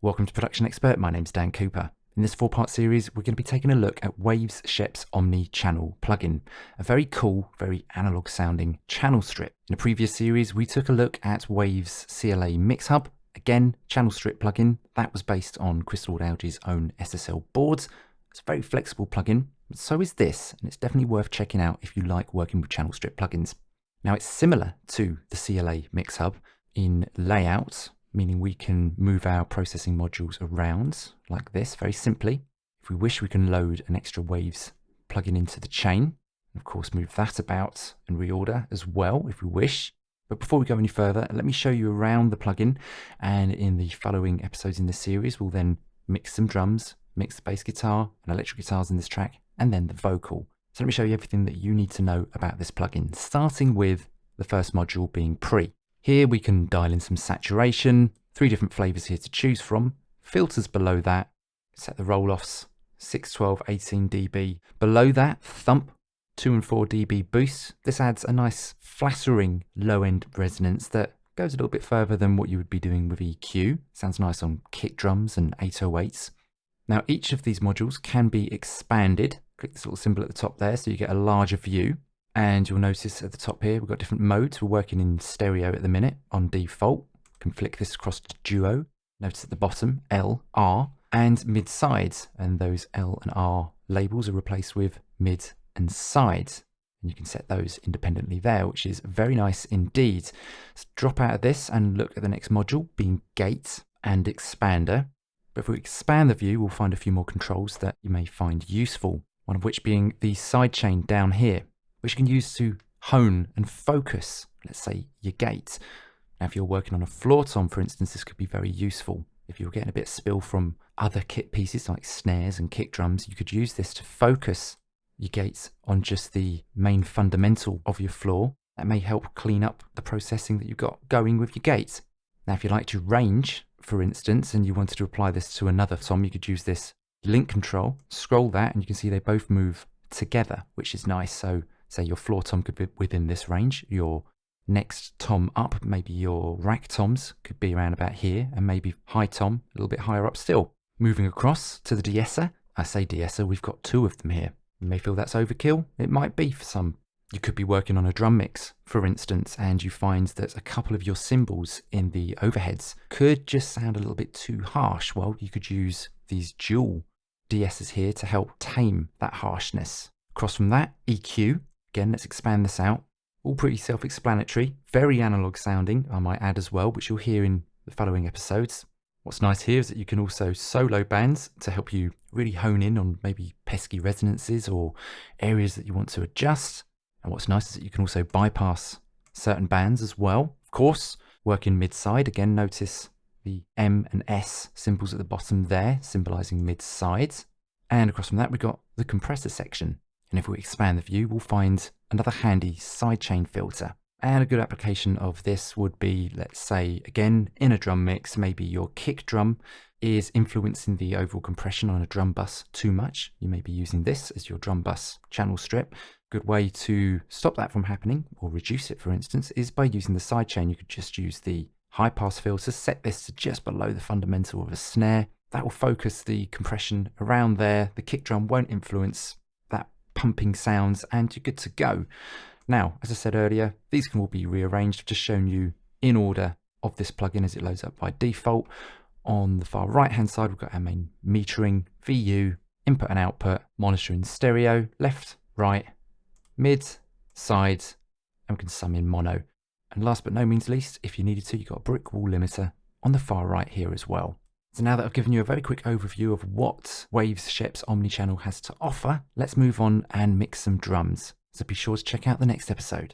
Welcome to Production Expert, my name's Dan Cooper. In this 4-part series, we're going to be taking a look at Waves Scheps Omni Channel plugin, a very cool, very analog sounding channel strip. In a previous series, we took a look at Waves CLA Mix Hub, again, channel strip plugin. That was based on Crystal Algae's own SSL boards. It's a very flexible plugin, but so is this, and it's definitely worth checking out if you like working with channel strip plugins. Now, it's similar to the CLA Mix Hub in layout, meaning we can move our processing modules around like this very simply. If we wish, we can load an extra Waves plugin into the chain. Of course, move that about and reorder as well if we wish. But before we go any further, let me show you around the plugin. And in the following episodes in this series, we'll then mix some drums, mix the bass guitar and electric guitars in this track, and then the vocal. So let me show you everything that you need to know about this plugin, starting with the first module being pre. Here we can dial in some saturation, 3 different flavors here to choose from, filters below that, set the roll-offs, 6, 12, 18 dB. Below that, thump, 2 and 4 dB boost. This adds a nice flattering low-end resonance that goes a little bit further than what you would be doing with EQ. Sounds nice on kick drums and 808s. Now each of these modules can be expanded. Click this little symbol at the top there so you get a larger view. And you'll notice at the top here, we've got different modes. We're working in stereo at the minute on default. You can flick this across to duo. Notice at the bottom, L, R, and mid sides. And those L and R labels are replaced with mid and sides. And you can set those independently there, which is very nice indeed. Let's drop out of this and look at the next module, being gate and expander. But if we expand the view, we'll find a few more controls that you may find useful. One of which being the sidechain down here, which you can use to hone and focus, let's say, your gate. Now, if you're working on a floor tom, for instance, this could be very useful. If you're getting a bit of spill from other kit pieces like snares and kick drums, you could use this to focus your gates on just the main fundamental of your floor. That may help clean up the processing that you've got going with your gates. Now, if you like to range, for instance, and you wanted to apply this to another tom, you could use this link control, scroll that, and you can see they both move together, which is nice. So say your floor tom could be within this range, your next tom up, maybe your rack toms could be around about here, and maybe high tom a little bit higher up still. Moving across to the de-esser, I say de-esser, we've got 2 of them here. You may feel that's overkill, it might be for some. You could be working on a drum mix, for instance, and you find that a couple of your cymbals in the overheads could just sound a little bit too harsh. Well, you could use these dual de-essers here to help tame that harshness. Across from that, EQ. Again, let's expand this out. All pretty self-explanatory, very analog sounding, I might add as well, which you'll hear in the following episodes. What's nice here is that you can also solo bands to help you really hone in on maybe pesky resonances or areas that you want to adjust. And what's nice is that you can also bypass certain bands as well. Of course, working mid-side, again, notice the M and S symbols at the bottom there, symbolizing mid-sides. And across from that, we've got the compressor section. And if we expand the view, we'll find another handy sidechain filter. And a good application of this would be, let's say, again, in a drum mix, maybe your kick drum is influencing the overall compression on a drum bus too much. You may be using this as your drum bus channel strip. Good way to stop that from happening, or reduce it, for instance, is by using the sidechain. You could just use the high pass filter, set this to just below the fundamental of a snare. That will focus the compression around there. The kick drum won't influence that pumping sounds, and you're good to go. Now, as I said earlier, these can all be rearranged. I've just shown you in order of this plugin as it loads up by default. On the far right hand side, we've got our main metering, VU, input and output, monitoring stereo, left, right, mid, sides, and we can sum in mono. And last but no means least, if you needed to, you've got a brick wall limiter on the far right here as well. So now that I've given you a very quick overview of what Waves Scheps Omni Channel has to offer, let's move on and mix some drums. So be sure to check out the next episode.